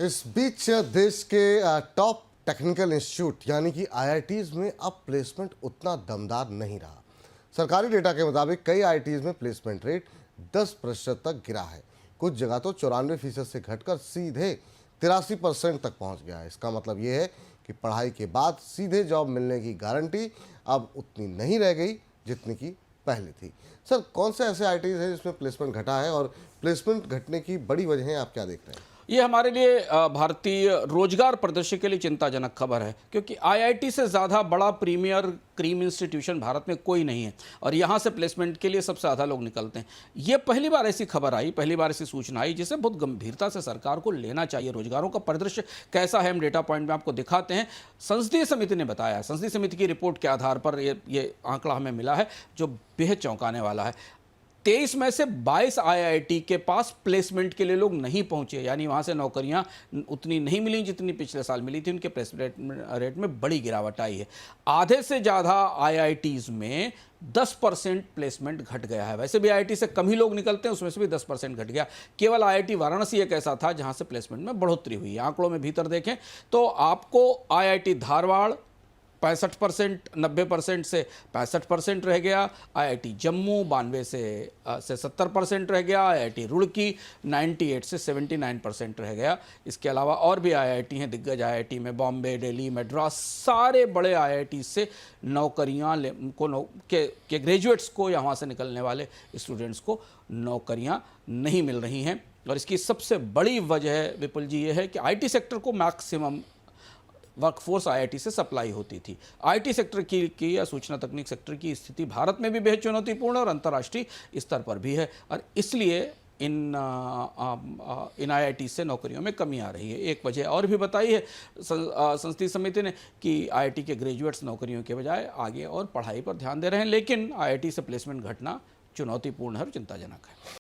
इस बीच देश के टॉप टेक्निकल इंस्टीट्यूट यानी कि आईआईटीज में अब प्लेसमेंट उतना दमदार नहीं रहा। सरकारी डेटा के मुताबिक कई आईआईटीज में प्लेसमेंट रेट 10% तक गिरा है। कुछ जगह तो 94% से घटकर सीधे 83% तक पहुंच गया है। इसका मतलब ये है कि पढ़ाई के बाद सीधे जॉब मिलने की गारंटी अब उतनी नहीं रह गई जितनी की पहले थी। सर, कौन से ऐसे आईआईटीज हैं जिसमें प्लेसमेंट घटा है और प्लेसमेंट घटने की बड़ी वजह आप क्या देख रहे हैं? ये हमारे लिए भारतीय रोजगार परिदृश्य के लिए चिंताजनक खबर है, क्योंकि आईआईटी से ज़्यादा बड़ा प्रीमियर क्रीम इंस्टीट्यूशन भारत में कोई नहीं है और यहाँ से प्लेसमेंट के लिए सबसे ज़्यादा लोग निकलते हैं। ये पहली बार ऐसी खबर आई, पहली बार ऐसी सूचना आई जिसे बहुत गंभीरता से सरकार को लेना चाहिए। रोजगारों का परिदृश्य कैसा है, हम डेटा पॉइंट में आपको दिखाते हैं। संसदीय समिति ने बताया, संसदीय समिति की रिपोर्ट के आधार पर ये आंकड़ा हमें मिला है जो बेहद चौंकाने वाला है। 23 में से 22 आईआईटी के पास प्लेसमेंट के लिए लोग नहीं पहुंचे, यानी वहां से नौकरियां उतनी नहीं मिली जितनी पिछले साल मिली थी। उनके प्लेसमेंट रेट में बड़ी गिरावट आई है। आधे से ज़्यादा आईआईटीज़ में 10% प्लेसमेंट घट गया है। वैसे भी आईआईटी से कम ही लोग निकलते हैं, उसमें से भी 10% घट गया। केवल आईआईटी वाराणसी एक ऐसा था जहां से प्लेसमेंट में बढ़ोतरी हुई। आंकड़ों में भीतर देखें तो आपको आईआईटी धारवाड़ 65%, 90% से 65% रह गया। आईआईटी जम्मू 92 से 70% रह गया। आईआईटी रुड़की 98 से 79% रह गया। इसके अलावा और भी आईआईटी हैं, दिग्गज आईआईटी में बॉम्बे, दिल्ली, मद्रास, सारे बड़े आईआईटी से नौकरियां के ग्रेजुएट्स को या वहाँ से निकलने वाले स्टूडेंट्स को नौकरियां नहीं मिल रही हैं। और इसकी सबसे बड़ी वजह विपुल जी ये है कि आईटी सेक्टर को मैक्सिमम वर्कफोर्स आईआईटी से सप्लाई होती थी। आईटी सेक्टर की या सूचना तकनीक सेक्टर की स्थिति भारत में भी बेहद चुनौतीपूर्ण और अंतर्राष्ट्रीय स्तर पर भी है और इसलिए इन आईआईटी से नौकरियों में कमी आ रही है। एक वजह और भी बताई है संसदीय समिति ने कि आईआईटी के ग्रेजुएट्स नौकरियों के बजाय आगे और पढ़ाई पर ध्यान दे रहे हैं, लेकिन आईआईटी से प्लेसमेंट घटना चुनौतीपूर्ण है और चिंताजनक है।